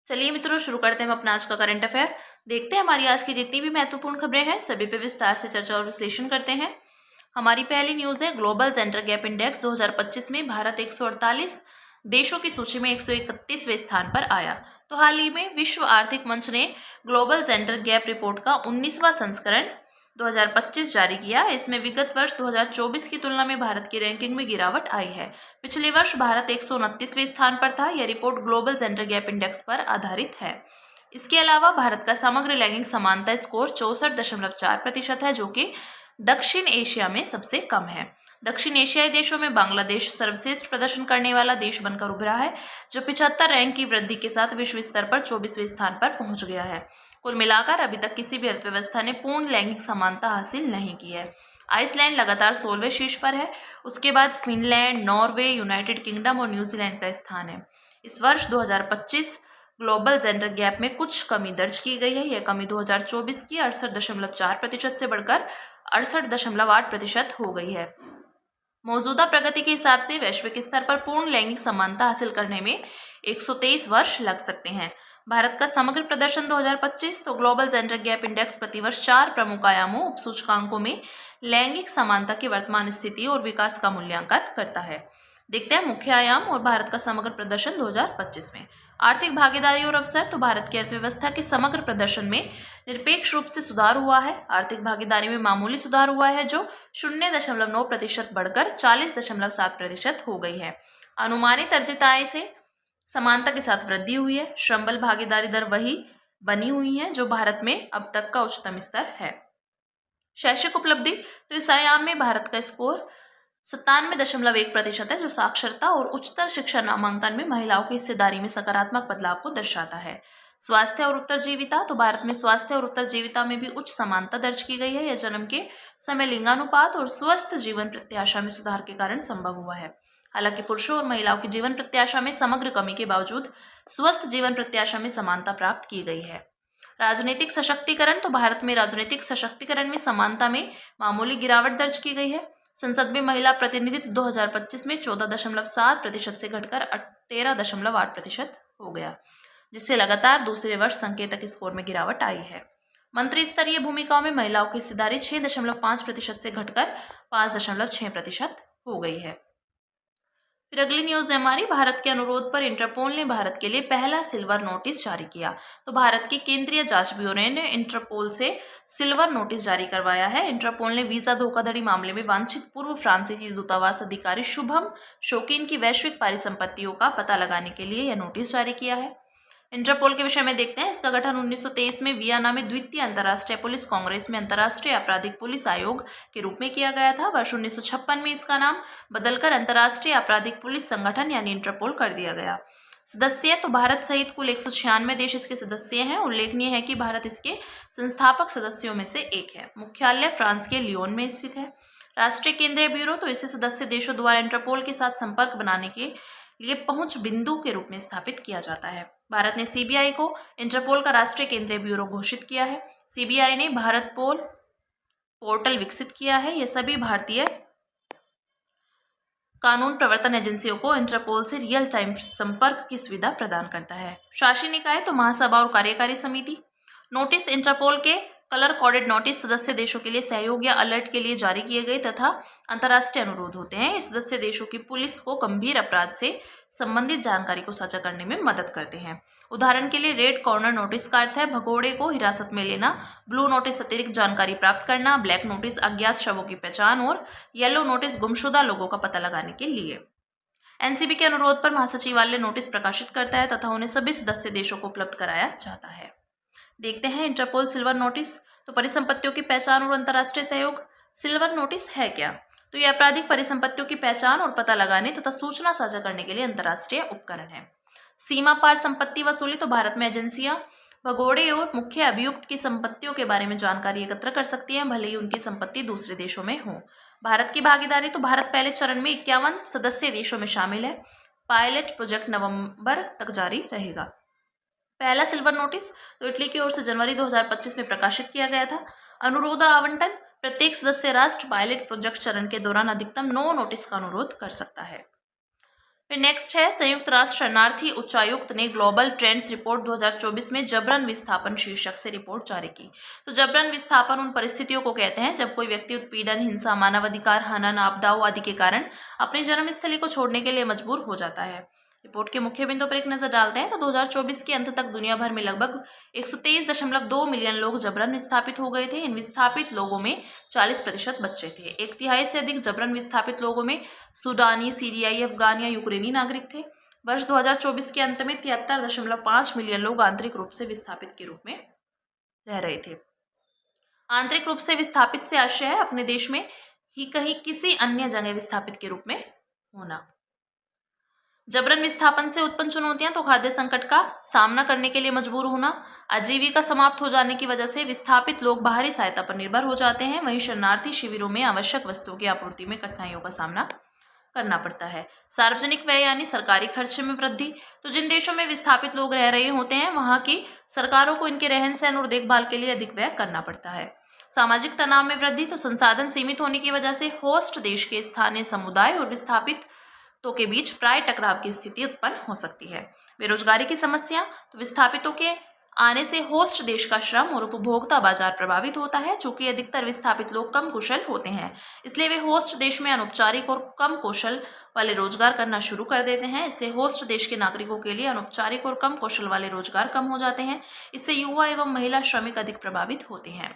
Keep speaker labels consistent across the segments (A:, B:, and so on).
A: चलिए मित्रों, शुरू करते हैं हम अपना आज का करंट अफेयर। देखते हैं हमारी आज की जितनी भी महत्वपूर्ण खबरें हैं सभी पे विस्तार से चर्चा और विश्लेषण करते हैं। हमारी पहली न्यूज है, ग्लोबल जेंडर गैप इंडेक्स 2025 में भारत 148 देशों की सूची में 131वें स्थान पर आया। तो हाल ही में विश्व आर्थिक मंच ने ग्लोबल जेंडर गैप रिपोर्ट का 19वां संस्करण 2025 जारी किया। इसमें विगत वर्ष 2024 की तुलना में भारत की रैंकिंग में गिरावट आई है। पिछले वर्ष भारत 129वें स्थान पर था। यह report global gender gap index पर आधारित है। इसके अलावा भारत का समग्र लैंगिक समानता स्कोर 64.4% है, जो कि दक्षिण एशिया में सबसे कम है। दक्षिण एशियाई देशों में बांग्लादेश सर्वश्रेष्ठ प्रदर्शन करने वाला देश बनकर उभरा है, जो 75 रैंक की वृद्धि के साथ विश्व स्तर पर 24वें स्थान पर पहुंच गया है। कुल मिलाकर अभी तक किसी भी अर्थव्यवस्था ने पूर्ण लैंगिक समानता हासिल नहीं की है। आइसलैंड लगातार 16वें शीर्ष पर है। उसके बाद फिनलैंड, नॉर्वे, यूनाइटेड किंगडम और न्यूजीलैंड का स्थान है। इस वर्ष 2025 ग्लोबल जेंडर गैप में कुछ कमी दर्ज की गई है। यह कमी 2024 की 68.4% से बढ़कर 68.8% हो गई है। मौजूदा प्रगति के हिसाब से वैश्विक स्तर पर पूर्ण लैंगिक समानता हासिल करने में 123 वर्ष लग सकते हैं। भारत का समग्र प्रदर्शन 2025। तो ग्लोबल जेंडर गैप इंडेक्स प्रतिवर्ष 4 प्रमुख आयामों उपसूचकांकों में लैंगिक समानता की वर्तमान स्थिति और विकास का मूल्यांकन करता है। देखते हैं मुख्य आयाम और भारत का समग्र प्रदर्शन 2025 में। आर्थिक भागीदारी और अवसर। तो भारत की अर्थव्यवस्था के समग्र प्रदर्शन में निरपेक्ष रूप से सुधार हुआ है। आर्थिक भागीदारी में मामूली सुधार हुआ है, जो 0.9% बढ़कर 40.7% हो गई है। अनुमानित अर्जित आय से समानता के साथ वृद्धि हुई है। श्रम बल भागीदारी दर वही बनी हुई है, जो भारत में अब तक का उच्चतम स्तर है। शैक्षिक उपलब्धि। तो इस आयाम में भारत का स्कोर 97.1% है, जो साक्षरता और उच्चतर शिक्षा नामांकन में महिलाओं की हिस्सेदारी में सकारात्मक बदलाव को दर्शाता है। स्वास्थ्य और उत्तरजीविता। तो भारत में स्वास्थ्य और उत्तरजीविता में भी उच्च समानता दर्ज की गई है। यह जन्म के समय लिंगानुपात और स्वस्थ जीवन प्रत्याशा में सुधार के कारण संभव हुआ है। हालांकि पुरुषों और महिलाओं की जीवन प्रत्याशा में समग्र कमी के बावजूद स्वस्थ जीवन प्रत्याशा में समानता प्राप्त की गई है। राजनीतिक सशक्तिकरण। तो भारत में राजनीतिक सशक्तिकरण में समानता में मामूली गिरावट दर्ज की गई है। संसद में महिला प्रतिनिधित्व 2025 में 14.7% से घटकर 13.8% हो गया, जिससे लगातार दूसरे वर्ष संकेतक स्कोर में गिरावट आई है। मंत्री स्तरीय भूमिकाओं में महिलाओं की हिस्सेदारी 6.5% से घटकर 5.6% हो गई है। फिर अगली न्यूज है हमारी, भारत के अनुरोध पर इंटरपोल ने भारत के लिए पहला सिल्वर नोटिस जारी किया। तो भारत की केंद्रीय जांच ब्यूरो ने इंटरपोल से सिल्वर नोटिस जारी करवाया है। इंटरपोल ने वीजा धोखाधड़ी मामले में वांछित पूर्व फ्रांसीसी दूतावास अधिकारी शुभम शौकीन की वैश्विक परिसंपत्तियों का पता लगाने के लिए यह नोटिस जारी किया है। इंटरपोल के विषय में देखते हैं। इसका गठन 1923 में वियना में द्वितीय अंतर्राष्ट्रीय पुलिस कांग्रेस में अंतर्राष्ट्रीय आपराधिक पुलिस आयोग के रूप में किया गया था। वर्ष 1956 में इसका नाम बदलकर अंतर्राष्ट्रीय आपराधिक पुलिस संगठन यानी इंटरपोल कर दिया गया। सदस्य। तो भारत सहित कुल 196 देश इसके सदस्य हैं। उल्लेखनीय है कि भारत इसके संस्थापक सदस्यों में से एक है। मुख्यालय फ्रांस के लियोन में स्थित है। राष्ट्रीय केंद्रीय ब्यूरो। तो इसे सदस्य देशों द्वारा इंटरपोल के साथ संपर्क बनाने के लिए पहुंच बिंदु के रूप में स्थापित किया जाता है। भारत ने सीबीआई को इंटरपोल का राष्ट्रीय केंद्रीय ब्यूरो घोषित किया है। सीबीआई ने भारत पोल पोर्टल विकसित किया है। यह सभी भारतीय कानून प्रवर्तन एजेंसियों को इंटरपोल से रियल टाइम संपर्क की सुविधा प्रदान करता है। शासी निकाय। तो महासभा और कार्यकारी समिति। नोटिस। इंटरपोल के कलर कोडेड नोटिस सदस्य देशों के लिए सहयोग या अलर्ट के लिए जारी किए गए तथा अंतर्राष्ट्रीय अनुरोध होते हैं। ये सदस्य देशों की पुलिस को गंभीर अपराध से संबंधित जानकारी को साझा करने में मदद करते हैं। उदाहरण के लिए रेड कॉर्नर नोटिस का अर्थ है भगोड़े को हिरासत में लेना, ब्लू नोटिस अतिरिक्त जानकारी प्राप्त करना, ब्लैक नोटिस अज्ञात शवों की पहचान और येलो नोटिस गुमशुदा लोगों का पता लगाने के लिए। एनसीबी के अनुरोध पर महासचिवालय नोटिस प्रकाशित करता है तथा उन्हें सभी सदस्य देशों को उपलब्ध कराया जाता है। देखते हैं इंटरपोल सिल्वर नोटिस। तो परिसंपत्तियों की पहचान और अंतर्राष्ट्रीय सहयोग। सिल्वर नोटिस है क्या? तो यह आपराधिक परिसंपत्तियों की पहचान और पता लगाने तथा सूचना साझा करने के लिए अंतर्राष्ट्रीय उपकरण है। सीमा पार संपत्ति वसूली। तो भारत में एजेंसियां भगोड़े और मुख्य अभियुक्त की संपत्तियों के बारे में जानकारी एकत्र कर सकती हैं, भले ही उनकी संपत्ति दूसरे देशों में हो। भारत की भागीदारी। तो भारत पहले चरण में 51 सदस्य देशों में शामिल है। पायलट प्रोजेक्ट नवंबर तक जारी रहेगा। पहला सिल्वर नोटिस तो इटली की ओर से जनवरी 2025 में प्रकाशित किया गया था। अनुरोध आवंटन। प्रत्येक सदस्य राष्ट्र पायलट प्रोजेक्ट चरण के दौरान अधिकतम 9 नोटिस का अनुरोध कर सकता है। फिर नेक्स्ट है, संयुक्त राष्ट्र शरणार्थी उच्चायुक्त ने ग्लोबल ट्रेंड्स रिपोर्ट 2024 में जबरन विस्थापन शीर्षक से रिपोर्ट जारी की। तो जबरन विस्थापन उन परिस्थितियों को कहते हैं जब कोई व्यक्ति उत्पीड़न, हिंसा, मानवाधिकार हनन, आपदाओं आदि के कारण अपनी जन्मस्थली को छोड़ने के लिए मजबूर हो जाता है। रिपोर्ट के मुख्य बिंदुओं पर एक नजर डालते हैं तो 2024 के अंत तक दुनिया भर में लगभग 123.2 मिलियन लोग जबरन विस्थापित हो गए थे। इन विस्थापित लोगों में 40% बच्चे थे। 1/3 से अधिक जबरन विस्थापित लोगों में सूडानी, सीरियाई, अफगान या यूक्रेनी नागरिक थे। वर्ष 2024 के अंत में 73.5 मिलियन लोग आंतरिक रूप से विस्थापित के रूप में रह रहे थे। आंतरिक रूप से विस्थापित से आशय है अपने देश में ही कहीं किसी अन्य जगह विस्थापित के रूप में होना। जबरन विस्थापन से उत्पन्न चुनौतियां तो खाद्य संकट का सामना करने के लिए मजबूर होना, आजीविका समाप्त हो जाने की वजह से विस्थापित लोग बाहरी सहायता पर निर्भर हो जाते हैं। वहीं शरणार्थी शिविरों में आवश्यक वस्तुओं की आपूर्ति में कठिनाइयों का सामना करना पड़ता है। सार्वजनिक व्यय यानी सरकारी खर्चे में वृद्धि, तो जिन देशों में विस्थापित लोग रह रहे होते हैं वहां की सरकारों को इनके रहन सहन और देखभाल के लिए अधिक व्यय करना पड़ता है। सामाजिक तनाव में वृद्धि, तो संसाधन सीमित होने की वजह से होस्ट देश के स्थानीय समुदाय और विस्थापित तो के बीच प्राय टकराव की स्थिति उत्पन्न हो सकती है। बेरोजगारी की समस्या, तो विस्थापितों के आने से होस्ट देश का श्रम और उपभोक्ता बाजार प्रभावित होता है। चूंकि अधिकतर विस्थापित लोग कम कुशल होते हैं, इसलिए वे होस्ट देश में अनौपचारिक और कम कौशल वाले रोजगार करना शुरू कर देते हैं। इससे होस्ट देश के नागरिकों के लिए अनौपचारिक और कम कौशल वाले रोजगार कम हो जाते हैं। इससे युवा एवं महिला श्रमिक अधिक प्रभावित होते हैं।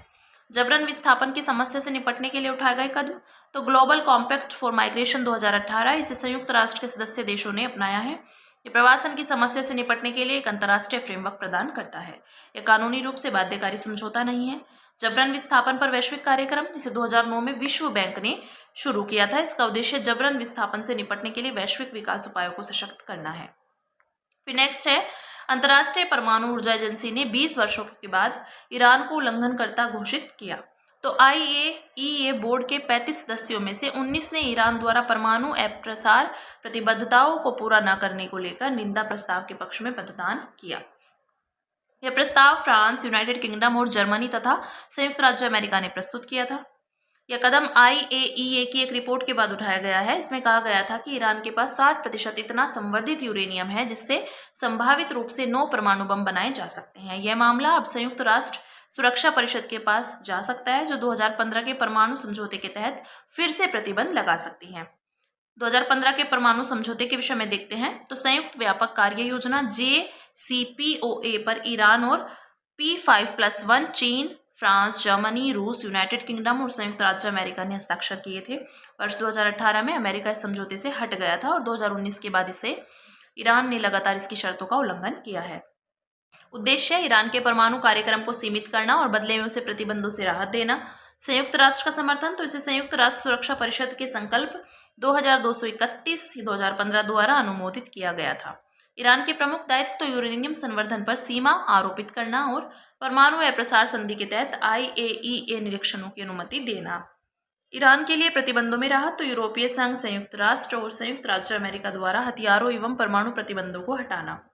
A: जबरन विस्थापन की समस्या से निपटने के लिए उठाए गए कदम, तो ग्लोबल कॉम्पैक्ट फॉर माइग्रेशन 2018, इसे संयुक्त राष्ट्र के सदस्य देशों ने अपनाया है। ये प्रवासन की समस्या से निपटने के लिए एक अंतर्राष्ट्रीय फ्रेमवर्क प्रदान करता है। यह कानूनी रूप से बाध्यकारी समझौता नहीं है। जबरन विस्थापन पर वैश्विक कार्यक्रम, इसे 2009 में विश्व बैंक ने शुरू किया था। इसका उद्देश्य जबरन विस्थापन से निपटने के लिए वैश्विक विकास उपायों को सशक्त करना है। फिर नेक्स्ट है, अंतर्राष्ट्रीय परमाणु ऊर्जा एजेंसी ने 20 वर्षों के बाद ईरान को उल्लंघनकर्ता घोषित किया। तो IAEA बोर्ड के 35 सदस्यों में से 19 ने ईरान द्वारा परमाणु अप्रसार प्रतिबद्धताओं को पूरा न करने को लेकर निंदा प्रस्ताव के पक्ष में मतदान किया। यह प्रस्ताव फ्रांस, यूनाइटेड किंगडम और जर्मनी तथा संयुक्त राज्य अमेरिका ने प्रस्तुत किया था। यह कदम IAEA की एक रिपोर्ट के बाद उठाया गया है। इसमें कहा गया था कि ईरान के पास 60% इतना संवर्धित यूरेनियम है जिससे संभावित रूप से 9 परमाणु बम बनाए जा सकते हैं। यह मामला अब संयुक्त राष्ट्र सुरक्षा परिषद के पास जा सकता है, जो 2015 के परमाणु समझौते के तहत फिर से प्रतिबंध लगा सकती है। 2015 के परमाणु समझौते के विषय में देखते हैं तो संयुक्त व्यापक कार्य योजना JCPOA पर ईरान और P5+1 चीन, फ्रांस, जर्मनी, रूस, यूनाइटेड किंगडम और संयुक्त राज्य अमेरिका ने हस्ताक्षर किए थे। वर्ष 2018 में अमेरिका इस समझौते से हट गया था और 2019 के बाद ईरान ने लगातार इसकी शर्तों का उल्लंघन किया है। उद्देश्य है ईरान के परमाणु कार्यक्रम को सीमित करना और बदले में उसे प्रतिबंधों से राहत देना। संयुक्त राष्ट्र का समर्थन, तो इसे संयुक्त राष्ट्र सुरक्षा परिषद के संकल्प 2231 2015 द्वारा अनुमोदित किया गया था। ईरान के प्रमुख दायित्व तो यूरेनियम संवर्धन पर सीमा आरोपित करना और परमाणु अप्रसार संधि के तहत IAEA निरीक्षणों की अनुमति देना। ईरान के लिए प्रतिबंधों में राहत, तो यूरोपीय संघ, संयुक्त राष्ट्र और संयुक्त राज्य अमेरिका द्वारा हथियारों एवं परमाणु प्रतिबंधों को हटाना।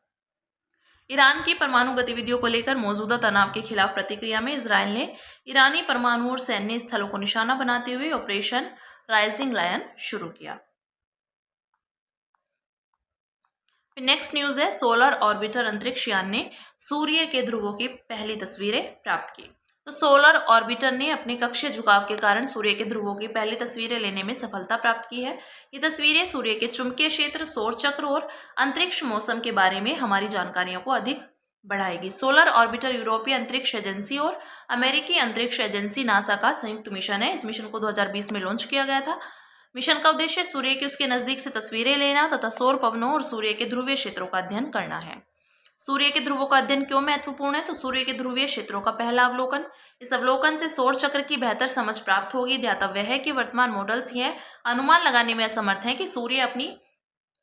A: ईरान की परमाणु गतिविधियों को लेकर मौजूदा तनाव के खिलाफ प्रतिक्रिया में इजरायल ने ईरानी परमाणु और सैन्य स्थलों को निशाना बनाते हुए ऑपरेशन राइजिंग लायन शुरू किया। नेक्स्ट न्यूज है, सोलर ऑर्बिटर अंतरिक्ष यान ने सूर्य के ध्रुवों की पहली तस्वीरें प्राप्त की। तो सोलर ऑर्बिटर ने अपने कक्षीय झुकाव के कारण सूर्य के ध्रुवों की पहली तस्वीरें लेने में सफलता प्राप्त की है। ये तस्वीरें सूर्य के चुंबकीय क्षेत्र, सौर चक्र और अंतरिक्ष मौसम के बारे में हमारी जानकारियों को अधिक बढ़ाएगी। सोलर ऑर्बिटर यूरोपीय अंतरिक्ष एजेंसी और अमेरिकी अंतरिक्ष एजेंसी नासा का संयुक्त मिशन है। इस मिशन को 2020 में लॉन्च किया गया था। मिशन का उद्देश्य सूर्य के उसके नजदीक से तस्वीरें लेना तथा सौर पवनों और सूर्य के ध्रुवीय क्षेत्रों का अध्ययन करना है। सूर्य के ध्रुवों का अध्ययन क्यों महत्वपूर्ण है? तो सूर्य के ध्रुवीय क्षेत्रों का पहला अवलोकन, इस अवलोकन से सौर चक्र की बेहतर समझ प्राप्त होगी। ध्यातव्य है कि वर्तमान मॉडल्स यह अनुमान लगाने में असमर्थ हैं कि सूर्य अपनी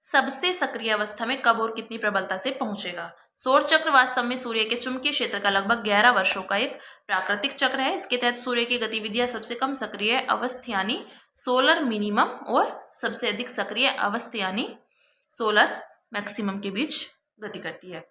A: सबसे सक्रिय अवस्था में कब और कितनी प्रबलता से पहुंचेगा। सौर चक्र वास्तव में सूर्य के चुंबकीय क्षेत्र का लगभग 11 वर्षों का एक प्राकृतिक चक्र है। इसके तहत सूर्य की गतिविधियां सबसे कम सक्रिय अवस्था यानी सोलर मिनिमम और सबसे अधिक सक्रिय अवस्था यानी सोलर मैक्सिमम के बीच गति करती है।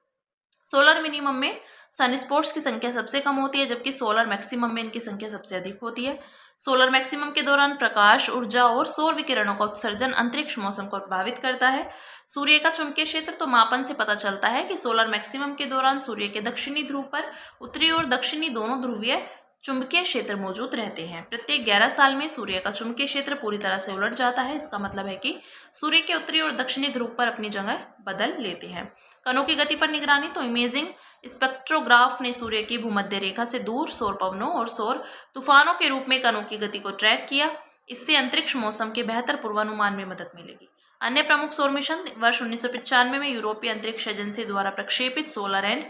A: सोलर मिनिमम में सन स्पॉट्स की संख्या सबसे कम होती है, जबकि सोलर मैक्सिमम में इनकी संख्या सबसे अधिक होती है। सोलर मैक्सिमम के दौरान प्रकाश, ऊर्जा और सौर विकिरणों का उत्सर्जन अंतरिक्ष मौसम को प्रभावित करता है। सूर्य का चुंबकीय क्षेत्र तो मापन से पता चलता है कि सोलर मैक्सिमम के दौरान सूर्य के दक्षिणी ध्रुव पर उत्तरी और दक्षिणी दोनों ध्रुवीय चुंबकीय क्षेत्र मौजूद रहते हैं। प्रत्येक 11 साल में सूर्य का चुंबकीय क्षेत्र पूरी तरह से उलट जाता है। इसका मतलब है कि सूर्य के उत्तरी और दक्षिणी ध्रुव पर अपनी जगह बदल लेते हैं। कणों की गति पर निगरानी तो इमेजिंग स्पेक्ट्रोग्राफ ने सूर्य की भूमध्य रेखा से दूर सौर पवनों और सौर तूफानों के रूप में कणों की गति को ट्रैक किया। इससे अंतरिक्ष मौसम के बेहतर पूर्वानुमान में मदद मिलेगी। अन्य प्रमुख सौर मिशन वर्ष 1995 में यूरोपीय अंतरिक्ष एजेंसी द्वारा प्रक्षेपित solar and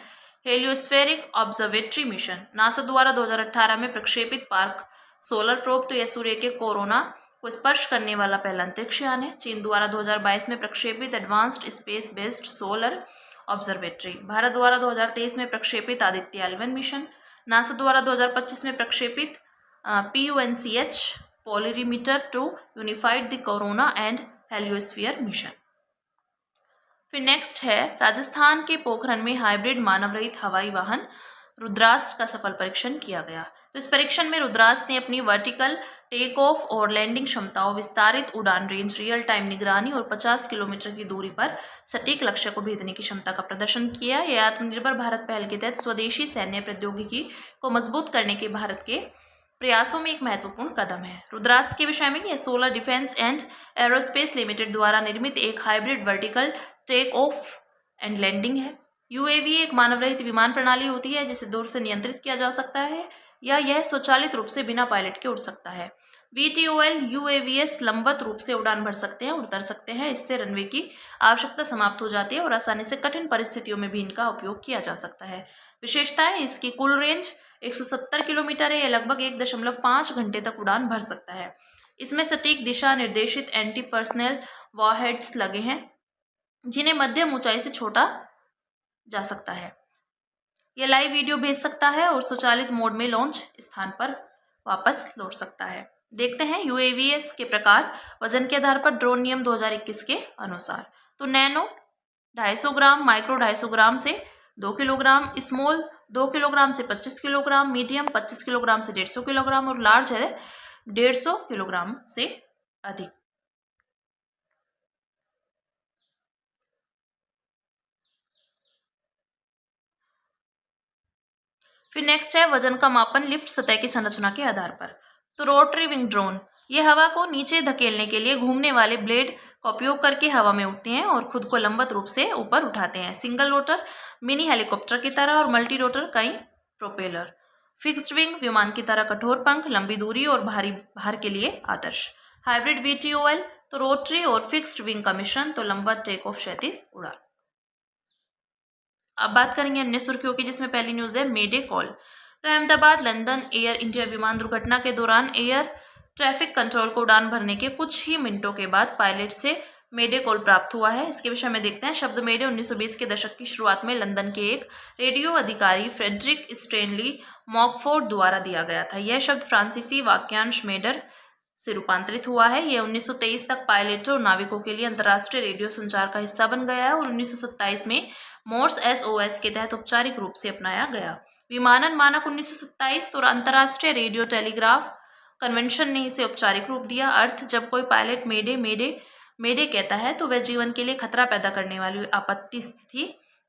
A: heliospheric observatory mission, NASA द्वारा 2018 में प्रक्षेपित पार्क सोलर प्रोब, तो यह सूर्य के कोरोना को स्पर्श करने वाला पहला अंतरिक्ष यान है। चीन द्वारा 2022 में प्रक्षेपित advanced space based solar observatory, Bharat द्वारा 2023 में प्रक्षेपित आदित्य L1 मिशन, नासा द्वारा 2025 में प्रक्षेपित PUNCH polarimeter to unified the corona and heliosphere mission. फिर नेक्स्ट है राजस्थान के पोखरण में हाइब्रिड मानव रहित हवाई वाहन रुद्रास्त्र का सफल परीक्षण किया गया। तो इस परीक्षण में रुद्रास्त्र ने अपनी वर्टिकल टेक ऑफ और लैंडिंग क्षमताओं, विस्तारित उड़ान रेंज, रियल टाइम निगरानी और 50 किलोमीटर की दूरी पर सटीक लक्ष्य को भेदने की क्षमता का प्रदर्शन किया। यह आत्मनिर्भर भारत पहल के तहत स्वदेशी सैन्य प्रौद्योगिकी को मजबूत करने के भारत के प्रयासों में एक महत्वपूर्ण कदम है। रुद्रास्त्र के विषय में यह solar defence and aerospace limited द्वारा निर्मित एक hybrid vertical take off and landing है। यूएवी एक मानव रहित विमान प्रणाली होती है जिसे दूर से नियंत्रित किया जा सकता है या यह स्वचालित रूप से बिना पायलट के उड़ सकता है। VTOL UAVs लंबवत रूप से उड़ान भर सकते हैं और उतर सकते हैं। इससे रनवे की आवश्यकता समाप्त हो जाती है और आसानी से कठिन परिस्थितियों में भी इनका उपयोग किया जा सकता है। विशेषताएं, इसकी कुल रेंज 170 किलोमीटर है। यह लगभग 1.5 घंटे तक उड़ान भर सकता है। इसमें सटीक दिशा निर्देशित एंटी पर्सनल वॉरहेड्स लगे हैं जिन्हें मध्यम ऊंचाई से छोड़ा जा सकता है। यह लाइव वीडियो भेज सकता है और स्वचालित मोड में लॉन्च स्थान पर वापस लौट सकता है। देखते हैं UAVs के प्रकार वजन के आधार पर ड्रोन नियम 2021 के अनुसार। तो नैनो 250 ग्राम, माइक्रो 250 ग्राम से 2 किलोग्राम, स्मॉल 2 किलोग्राम से 25 किलोग्राम, मीडियम 25 किलोग्राम से 150 किलोग्राम और लार्ज है 150 किलोग्राम से अधिक। फिर नेक्स्ट है वजन का मापन लिफ्ट सतह की संरचना के आधार पर। तो रोटरी विंग ड्रोन, ये हवा को नीचे धकेलने के लिए घूमने वाले ब्लेड का उपयोग करके हवा में उड़ते हैं और खुद को लंबवत रूप से ऊपर उठाते हैं। सिंगल रोटर मिनी हेलीकॉप्टर की तरह और मल्टी रोटर कई प्रोपेलर। फिक्स्ड विंग विमान की तरह कठोर पंख, लंबी दूरी और भारी भार के लिए आदर्श। हाइब्रिड VTOL, तो रोटरी और फिक्स्ड विंग का मिश्रण, तो लंबवत टेक ऑफ, क्षैतिज उड़ान। अब बात करेंगे अन्य सुर्खियों की, जिसमें पहली न्यूज है मेडे कॉल। तो अहमदाबाद लंदन एयर इंडिया विमान दुर्घटना के दौरान एयर ट्रैफिक कंट्रोल को उड़ान भरने के कुछ ही मिनटों के बाद पायलट से मेडे कॉल प्राप्त हुआ है। इसके विषय में देखते हैं। शब्द मेडे 1920 के दशक की शुरुआत में लंदन के एक रेडियो अधिकारी फ्रेडरिक स्टैनली मॉकफोर्ड द्वारा दिया गया था। यह शब्द फ्रांसीसी वाक्यांश मेडर से रूपांतरित हुआ है। यह 1923 तक पायलटों और नाविकों के लिए अंतर्राष्ट्रीय रेडियो संचार का हिस्सा बन गया है और 1927 में मोर्स SOS के तहत औपचारिक रूप से अपनाया गया। विमानन मानक 1927 और अंतर्राष्ट्रीय रेडियो टेलीग्राफ कन्वेंशन ने इसे औपचारिक रूप दिया। अर्थ, जब कोई पायलट मेडे मेडे मेडे कहता है तो वह जीवन के लिए खतरा पैदा करने वाली आपत्ति स्थिति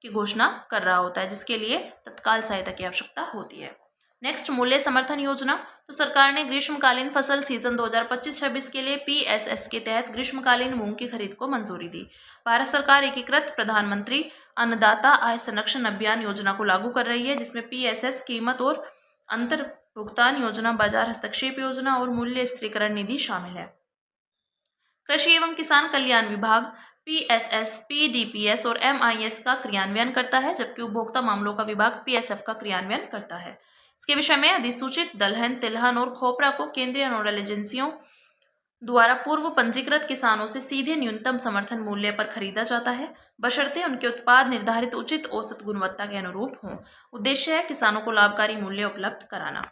A: की घोषणा कर रहा होता है, जिसके लिए तत्काल सहायता की आवश्यकता होती है। नेक्स्ट, मूल्य समर्थन योजना। तो सरकार ने ग्रीष्मकालीन फसल सीजन 2025-26 के लिए PSS के तहत ग्रीष्मकालीन मूंग की खरीद को मंजूरी दी। भारत सरकार एकीकृत प्रधानमंत्री अन्नदाता आय संरक्षण अभियान योजना को लागू कर रही है, जिसमें PSS कीमत और अंतर भुगतान योजना, बाजार हस्तक्षेप योजना और मूल्य स्थिरीकरण निधि शामिल है। कृषि एवं किसान कल्याण विभाग PSS, PDPS और MIS का क्रियान्वयन करता है, जबकि उपभोक्ता मामलों का विभाग PSF का क्रियान्वयन करता है। इसके विषय में अधिसूचित दलहन, तिलहन और खोपरा को केंद्रीय नोडल एजेंसियों द्वारा पूर्व पंजीकृत किसानों से सीधे न्यूनतम समर्थन मूल्य पर खरीदा जाता है, बशर्ते उनके उत्पाद निर्धारित उचित औसत गुणवत्ता के अनुरूप हों। उद्देश्य है किसानों को लाभकारी मूल्य उपलब्ध कराना।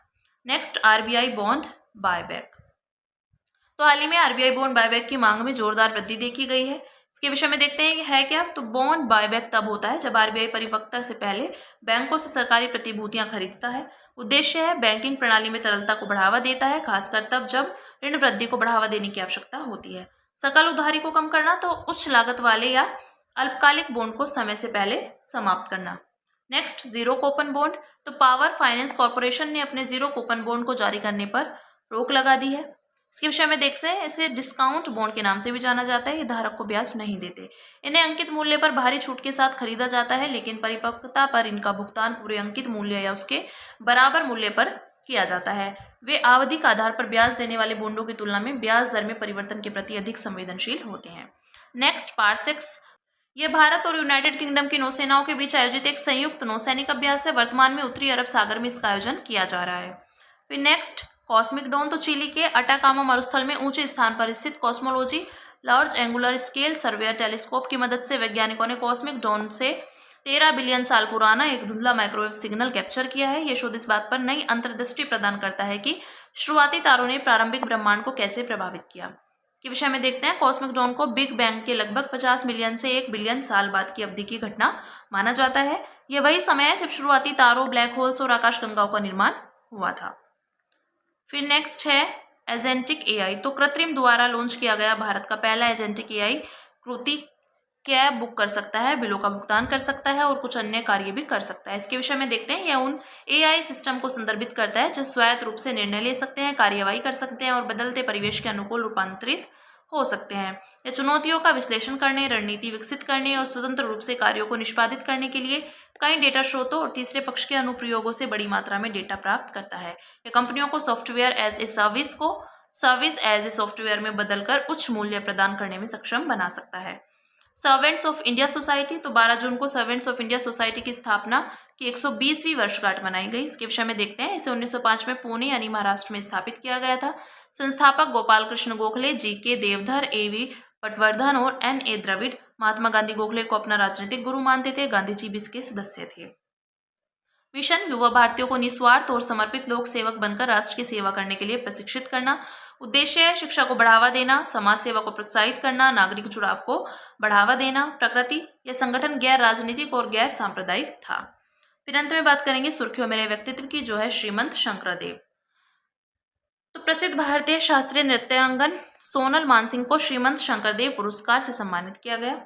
A: Next, RBI bond buyback. तो हाल ही में RBI बॉन्ड बायबैक की मांग में जोरदार वृद्धि देखी गई है। इसके विषय में देखते हैं कि है क्या। तो बॉन्ड बायबैक तब होता है जब आरबीआई परिपक्वता से पहले बैंकों से सरकारी प्रतिभूतियां खरीदता है। उद्देश्य है बैंकिंग प्रणाली में तरलता को बढ़ावा देता है, खासकर तब जब ऋण वृद्धि को बढ़ावा देने की आवश्यकता होती है। सकल उधारी को कम करना, तो उच्च लागत वाले या अल्पकालिक बॉन्ड को समय से पहले समाप्त करना। Next, zero coupon bond. तो पावर फाइनेंस कॉर्पोरेशन ने अपने जीरो कूपन बॉन्ड को जारी करने पर रोक लगा दी है। इसके विषय में देखते हैं, इसे डिस्काउंट बॉन्ड के नाम से भी जाना जाता है। ये धारक को ब्याज नहीं देते। इन्हें अंकित मूल्य पर भारी छूट के साथ खरीदा जाता है, लेकिन परिपक्वता पर इनका भुगतान पूरे अंकित मूल्य या उसके बराबर मूल्य पर किया जाता है। वे आवधिक आधार पर ब्याज देने वाले बॉन्डों की तुलना में ब्याज दर में परिवर्तन के प्रति अधिक संवेदनशील होते हैं। नेक्स्ट, पारसेक्स। यह भारत और यूनाइटेड किंगडम की नौसेनाओं के बीच आयोजित एक संयुक्त नौसैनिक अभ्यास है। वर्तमान में उत्तरी अरब सागर में इसका आयोजन किया जा रहा है। फिर नेक्स्ट, कॉस्मिक डोन। तो चिली के अटाकामा मरुस्थल में ऊंचे स्थान पर स्थित cosmology large angular scale surveyor telescope की मदद से वैज्ञानिकों ने कॉस्मिक डोन से 13 बिलियन साल पुराना एक धुंधला माइक्रोवेव सिग्नल कैप्चर किया है। यह शोध इस बात पर नई अंतर्दृष्टि प्रदान करता है कि शुरुआती तारों ने प्रारंभिक ब्रह्मांड को कैसे प्रभावित किया। के विषय में देखते हैं, कॉस्मिक डॉन को बिग बैंग के लगभग 50 मिलियन से 1 बिलियन साल बाद की अवधि की घटना माना जाता है। यह वही समय है जब शुरुआती तारों, ब्लैक होल्स और आकाशगंगाओं का निर्माण हुआ था। फिर नेक्स्ट है एजेंटिक एआई। तो कृत्रिम द्वारा लॉन्च किया गया भारत का पहला एजेंटिक एआई कृति कैब बुक कर सकता है, बिलों का भुगतान कर सकता है और कुछ अन्य कार्य भी कर सकता है। इसके विषय में देखते हैं, यह उन एआई सिस्टम को संदर्भित करता है जो स्वायत्त रूप से निर्णय ले सकते हैं, कार्यवाही कर सकते हैं और बदलते परिवेश के अनुकूल रूपांतरित हो सकते हैं। यह चुनौतियों का विश्लेषण करने, रणनीति विकसित करने और स्वतंत्र रूप से कार्यों को निष्पादित करने के लिए कई डेटा स्रोतों और तीसरे पक्ष के अनुप्रयोगों से बड़ी मात्रा में डेटा प्राप्त करता है। यह कंपनियों को सॉफ्टवेयर एज ए सॉफ्टवेयर में बदलकर उच्च मूल्य प्रदान करने में सक्षम बना सकता है। Servants of India society. तो 12 जून को सर्वेंट्स ऑफ इंडिया सोसाइटी की स्थापना की 120वीं वर्षगांठ मनाई गई। इसके विषय में देखते हैं, इसे 1905 में पुणे यानी महाराष्ट्र में स्थापित किया गया था। संस्थापक गोपाल कृष्ण गोखले, जी.के. देवधर, ए.वी. पटवर्धन और N.A. द्रविड़। महात्मा गांधी गोखले को अपना राजनीतिक गुरु मानते थे। गांधी जी भी इसके सदस्य थे। मिशन, युवा भारतीयों को निस्वार्थ और समर्पित लोक सेवक बनकर राष्ट्र की सेवा करने के लिए प्रशिक्षित करना। उद्देश्य है शिक्षा को बढ़ावा देना, समाज सेवा को प्रोत्साहित करना, नागरिक जुड़ाव को बढ़ावा देना। प्रकृति, यह संगठन गैर राजनीतिक और गैर सांप्रदायिक था। फिर अंत में बात करेंगे सुर्खियों मेरे व्यक्तित्व की, जो है श्रीमंत शंकरदेव। तो प्रसिद्ध भारतीय शास्त्रीय नृत्यांगन सोनल मानसिंह को श्रीमंत शंकरदेव पुरस्कार से सम्मानित किया गया।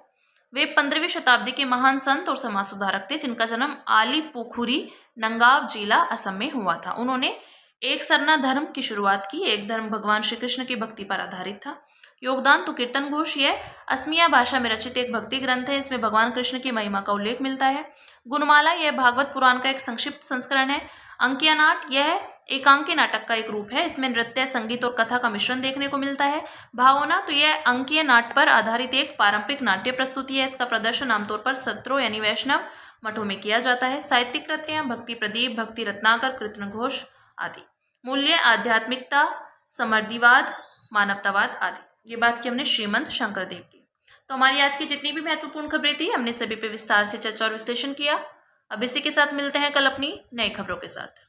A: वे 15वीं शताब्दी के महान संत और समाज सुधारक थे, जिनका जन्म आलीपुखुरी, नंगाव जिला, असम में हुआ था। उन्होंने एक सरना धर्म की शुरुआत की। एक धर्म भगवान श्री कृष्ण की भक्ति पर आधारित था। योगदान, तो कीर्तन घोष, यह असमिया भाषा में रचित एक भक्ति ग्रंथ है। इसमें भगवान कृष्ण की महिमा का उल्लेख मिलता है। गुणमाला, यह भागवत पुराण का एक संक्षिप्त संस्करण है। अंकिया नाट, यह एकांकी नाटक का एक रूप है। इसमें नृत्य, संगीत और कथा का मिश्रण देखने को मिलता है। भावना, तो यह अंकीय नाट पर आधारित एक पारंपरिक नाट्य प्रस्तुति है। इसका प्रदर्शन आमतौर पर सत्रों यानी वैष्णव मठों में किया जाता है। साहित्यिक कृतियां, भक्ति प्रदीप, भक्ति रत्नाकर, कीर्तन घोष आदि। मूल्य, आध्यात्मिकता, समृद्धिवाद, मानवतावाद आदि। ये बात की हमने श्रीमंत शंकरदेव की। तो हमारी आज की जितनी भी महत्वपूर्ण खबरें थी, हमने सभी पे विस्तार से चर्चा और विश्लेषण किया। अब इसी के साथ मिलते हैं कल अपनी नई खबरों के साथ।